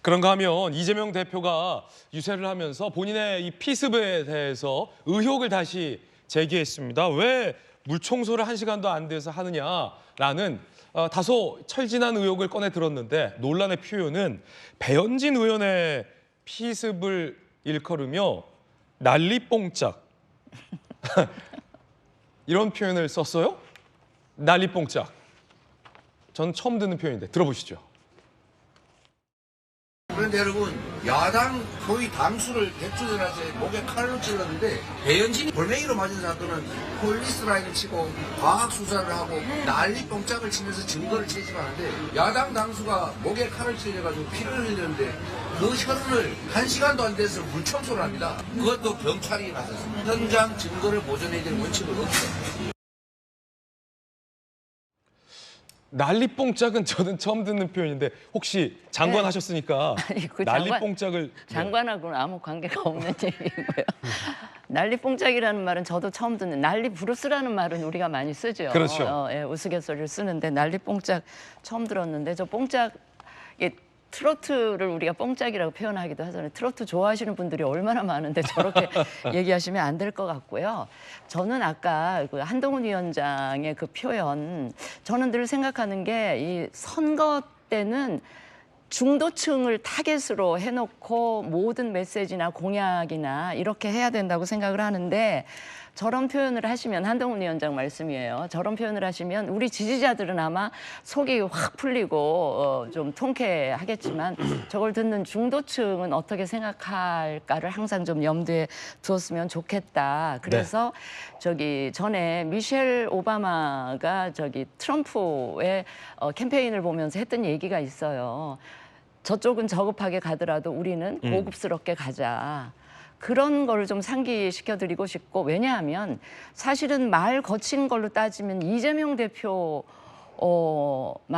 그런가 하면 이재명 대표가 유세를 하면서 본인의 이 피습에 대해서 의혹을 다시 제기했습니다. 왜 물청소를 1시간도 안 돼서 하느냐라는 다소 철진한 의혹을 꺼내 들었는데 논란의 표현은 배현진 의원의 피습을 일컬으며 난리뽕짝 이런 표현을 썼어요? 난리뽕짝. 전 처음 듣는 표현인데 들어보시죠. 그런데 여러분, 야당 거의 당수를 대투전해서 목에 칼로 찔렀는데 배현진이 돌멩이로 맞은 사건은 폴리스 라인을 치고 과학 수사를 하고 난리 뽕짝을 치면서 증거를 채집하는데 야당 당수가 목에 칼을 찔려가지고 피를 흘렸는데 그 혈흔을 1시간도 안 돼서 물청소를 합니다. 그것도 경찰이 나섰습니다. 현장 증거를 보존해야 되는 원칙을 어기습니다. 난리뽕짝은 저는 처음 듣는 표현인데 혹시 장관 네. 하셨으니까 아니, 그 난리뽕짝을 장관하고는 아무 관계가 없는 얘기고요. 난리뽕짝이라는 말은 저도 처음 듣는, 난리 부르스라는 말은 우리가 많이 쓰죠. 그렇죠. 예, 우스갯소리를 쓰는데 난리뽕짝 처음 들었는데, 저 뽕짝, 트로트를 우리가 뽕짝이라고 표현하기도 하잖아요. 트로트 좋아하시는 분들이 얼마나 많은데 저렇게 얘기하시면 안 될 것 같고요. 저는 아까 그 한동훈 위원장의 그 표현, 저는 늘 생각하는 게 이 선거 때는 중도층을 타겟으로 해놓고 모든 메시지나 공약이나 이렇게 해야 된다고 생각을 하는데, 저런 표현을 하시면, 한동훈 위원장 말씀이에요. 저런 표현을 하시면 우리 지지자들은 아마 속이 확 풀리고 좀 통쾌하겠지만 저걸 듣는 중도층은 어떻게 생각할까를 항상 좀 염두에 두었으면 좋겠다. 그래서 저기 전에 미셸 오바마가 저기 트럼프의 캠페인을 보면서 했던 얘기가 있어요. 저쪽은 저급하게 가더라도 우리는 고급스럽게 가자. 그런 거를 좀 상기시켜드리고 싶고, 왜냐하면 사실은 말 거친 걸로 따지면 이재명 대표만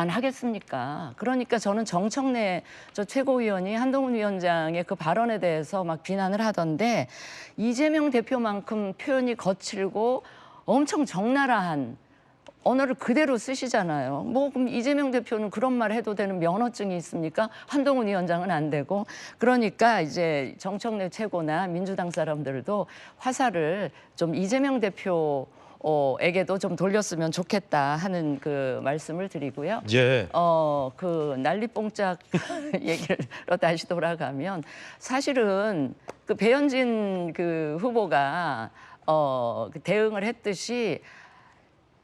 하겠습니까? 그러니까 저는 정청래 저 최고위원이 한동훈 위원장의 그 발언에 대해서 막 비난을 하던데, 이재명 대표만큼 표현이 거칠고 엄청 적나라한 언어를 그대로 쓰시잖아요. 뭐 그럼 이재명 대표는 그런 말 해도 되는 면허증이 있습니까? 한동훈 위원장은 안 되고. 그러니까 이제 정청래 최고나 민주당 사람들도 화살을 좀 이재명 대표에게도 좀 돌렸으면 좋겠다 하는 그 말씀을 드리고요. 예. 그 난리뽕짝 얘기로 다시 돌아가면, 사실은 그 배현진 그 후보가 그 대응을 했듯이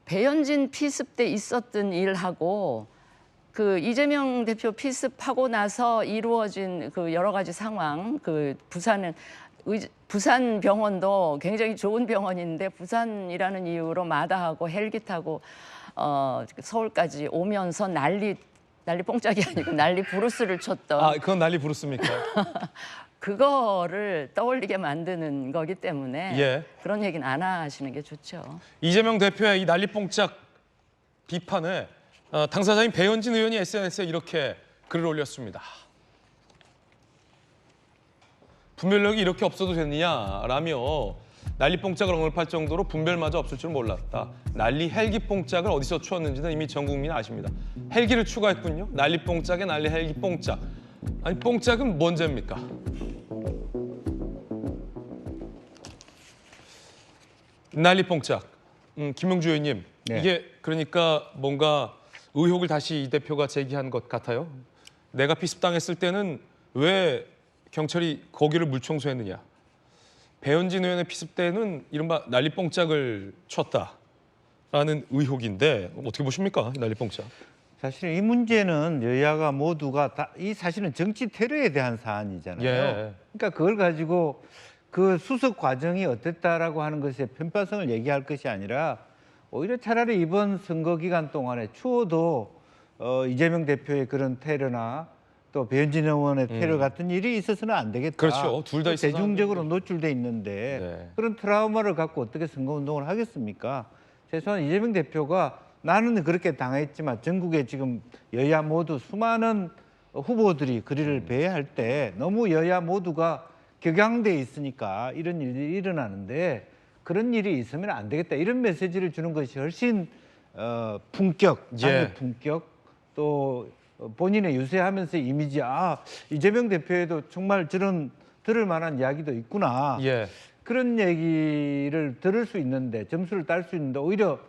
배현진 피습 때 있었던 일하고 그 이재명 대표 피습하고 나서 이루어진 그 여러 가지 상황, 그 부산 병원도 굉장히 좋은 병원인데 부산이라는 이유로 마다하고 헬기 타고 서울까지 오면서 난리 뽕짝이 아니고 난리 부르스를 쳤던. 아, 그건 난리 부르스입니까? 그거를 떠올리게 만드는 거기 때문에 예. 그런 얘기는 안 하시는 게 좋죠. 이재명 대표의 이 난리뽕짝 비판에 당사자인 배현진 의원이 SNS에 이렇게 글을 올렸습니다. 분별력이 이렇게 없어도 됐느냐라며 난리뽕짝을 언급할 정도로 분별마저 없을 줄 몰랐다. 난리 헬기뽕짝을 어디서 추었는지는 이미 전 국민이 아십니다. 헬기를 추가했군요. 난리뽕짝에 난리 헬기뽕짝. 아니 뽕짝은 뭔 죄입니까? 난리뽕짝. 김용주 의원님, 네. 이게 그러니까 뭔가 의혹을 다시 이 대표가 제기한 것 같아요. 내가 피습당했을 때는 왜 경찰이 거기를 물청소했느냐. 배현진 의원의 피습 때는 이른바 난리뽕짝을 쳤다라는 의혹인데 어떻게 보십니까? 난리뽕짝. 사실 이 문제는 여야가 모두가 다 이 사실은 정치 테러에 대한 사안이잖아요. 예. 그러니까 그걸 가지고 그 수습 과정이 어땠다라고 하는 것에 편파성을 얘기할 것이 아니라 오히려 차라리 이번 선거 기간 동안에 추워도 이재명 대표의 그런 테러나 또 배현진 의원의 테러 같은 일이 있어서는 안 되겠다. 그렇죠. 둘 다 있어서 대중적으로 노출돼 있는데 네. 그런 트라우마를 갖고 어떻게 선거운동을 하겠습니까? 최소한 이재명 대표가 나는 그렇게 당했지만 전국에 지금 여야 모두 수많은 후보들이 그리를 배회할 때 너무 여야 모두가 격양돼 있으니까 이런 일이 일어나는데 그런 일이 있으면 안 되겠다. 이런 메시지를 주는 것이 훨씬 품격, 예. 품격 또 본인의 유세하면서 이미지 이재명 대표에도 정말 저런 들을 만한 이야기도 있구나. 예. 그런 얘기를 들을 수 있는데 점수를 딸 수 있는데 오히려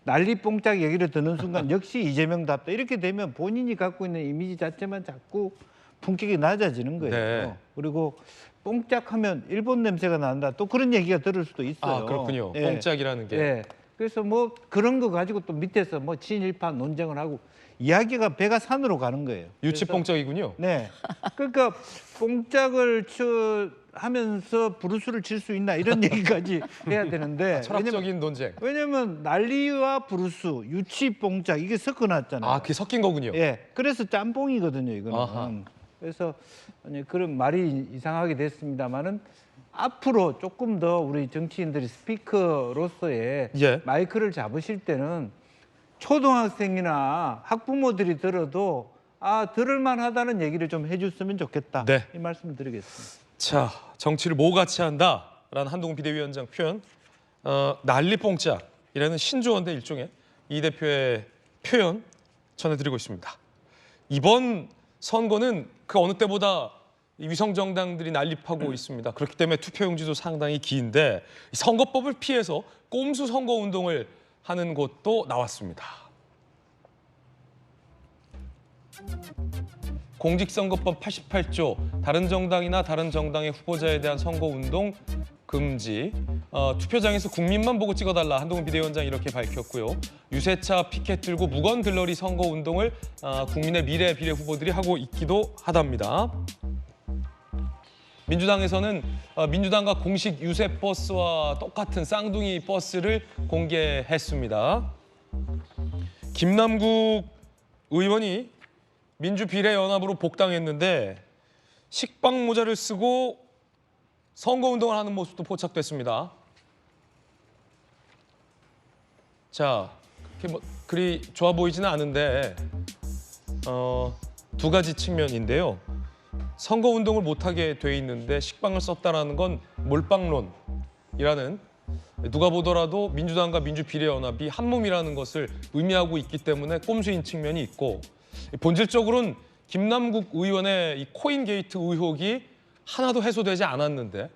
난리 뽕짝 얘기를 듣는 순간 역시 이재명답다 이렇게 되면 본인이 갖고 있는 이미지 자체만 자꾸 품격이 낮아지는 거예요. 네. 그리고 뽕짝하면 일본 냄새가 난다 또 그런 얘기가 들을 수도 있어요. 그렇군요. 예. 뽕짝이라는 게. 예. 그래서 뭐 그런 거 가지고 또 밑에서 뭐 친일파 논쟁을 하고 이야기가 배가 산으로 가는 거예요. 유치 그래서 뽕짝이군요. 네. 그러니까 뽕짝을 하면서 브루스를 칠 수 있나 이런 얘기까지 해야 되는데 철학적인 논쟁. 왜냐면 난리와 브루스, 유치 뽕짝 이게 섞어놨잖아요. 그게 섞인 거군요. 예. 그래서 짬뽕이거든요, 이거는. 아하. 그래서 아니, 그런 말이 이상하게 됐습니다만은 앞으로 조금 더 우리 정치인들이 스피커로서의 예. 마이크를 잡으실 때는 초등학생이나 학부모들이 들어도 들을 만하다는 얘기를 좀 해줬으면 좋겠다. 네. 이 말씀을 드리겠습니다. 자, 정치를 모같이 한다라는 한동훈 비대위원장 표현, 난리 뽕짝이라는 신조어인데 일종의 이 대표의 표현 전해드리고 있습니다. 이번 선거는 그 어느 때보다 이 위성 정당들이 난립하고 있습니다. 그렇기 때문에 투표용지도 상당히 긴데 선거법을 피해서 꼼수 선거 운동을 하는 곳도 나왔습니다. 공직선거법 88조 다른 정당이나 다른 정당의 후보자에 대한 선거운동 금지. 투표장에서 국민만 보고 찍어달라 한동훈 비대위원장이 이렇게 밝혔고요. 유세차 피켓 들고 무건 들러리 선거운동을 국민의 미래 비례 후보들이 하고 있기도 하답니다. 민주당에서는 민주당과 공식 유세 버스와 똑같은 쌍둥이 버스를 공개했습니다. 김남국 의원이 민주비례연합으로 복당했는데 식빵 모자를 쓰고 선거운동을 하는 모습도 포착됐습니다. 자, 그리 좋아 보이지는 않은데 두 가지 측면인데요. 선거운동을 못하게 돼 있는데 식빵을 썼다라는 건 몰빵론이라는 누가 보더라도 민주당과 민주비례연합이 한 몸이라는 것을 의미하고 있기 때문에 꼼수인 측면이 있고 본질적으로는 김남국 의원의 이 코인 게이트 의혹이 하나도 해소되지 않았는데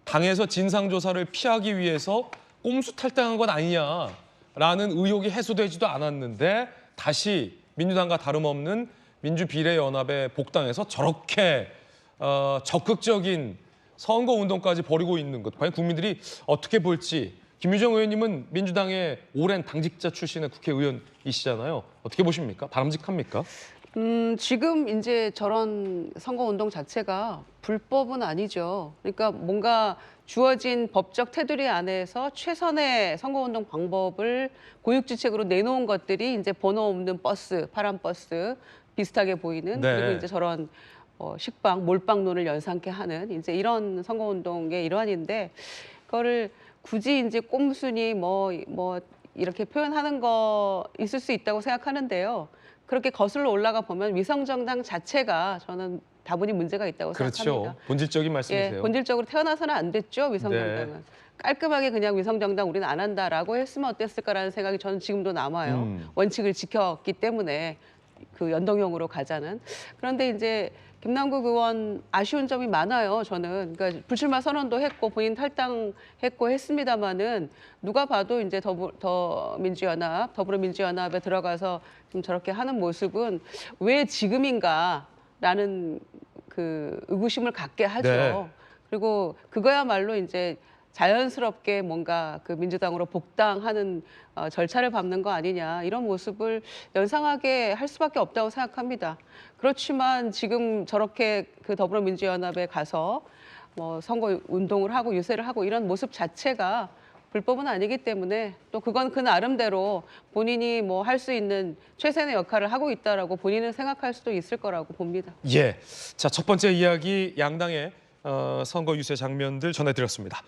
당에서 진상조사를 피하기 위해서 꼼수 탈당한 것 아니냐라는 의혹이 해소되지도 않았는데 다시 민주당과 다름없는 민주비례연합에 복당해서 저렇게 적극적인 선거운동까지 벌이고 있는 것 과연 국민들이 어떻게 볼지 김유정 의원님은 민주당의 오랜 당직자 출신의 국회의원이시잖아요. 어떻게 보십니까? 바람직합니까? 지금 이제 저런 선거운동 자체가 불법은 아니죠. 그러니까 뭔가 주어진 법적 테두리 안에서 최선의 선거운동 방법을 고육지책으로 내놓은 것들이 이제 번호 없는 버스, 파란 버스 비슷하게 보이는 네. 그리고 이제 저런 식빵, 몰빵론을 연상케 하는 이제 이런 선거운동의 일환인데 그거를 굳이 이제 꼼순이 뭐 이렇게 표현하는 거 있을 수 있다고 생각하는데요. 그렇게 거슬러 올라가 보면 위성정당 자체가 저는 다분히 문제가 있다고 생각합니다. 그렇죠. 본질적인 말씀이세요. 예, 본질적으로 태어나서는 안 됐죠, 위성정당은. 네. 깔끔하게 그냥 위성정당 우리는 안 한다라고 했으면 어땠을까라는 생각이 저는 지금도 남아요. 원칙을 지켰기 때문에 그 연동형으로 가자는. 그런데 이제 김남국 의원 아쉬운 점이 많아요. 저는 그러니까 불출마 선언도 했고 본인 탈당했고 했습니다마는 누가 봐도 이제 더불어민주연합에 들어가서 좀 저렇게 하는 모습은 왜 지금인가라는 그 의구심을 갖게 하죠. 네. 그리고 그거야말로 이제 자연스럽게 뭔가 그 민주당으로 복당하는 절차를 밟는 거 아니냐 이런 모습을 연상하게 할 수밖에 없다고 생각합니다. 그렇지만 지금 저렇게 그 더불어민주연합에 가서 뭐 선거 운동을 하고 유세를 하고 이런 모습 자체가 불법은 아니기 때문에 또 그건 그 나름대로 본인이 뭐 할 수 있는 최선의 역할을 하고 있다라고 본인은 생각할 수도 있을 거라고 봅니다. 예. 자, 첫 번째 이야기 양당의 선거 유세 장면들 전해드렸습니다.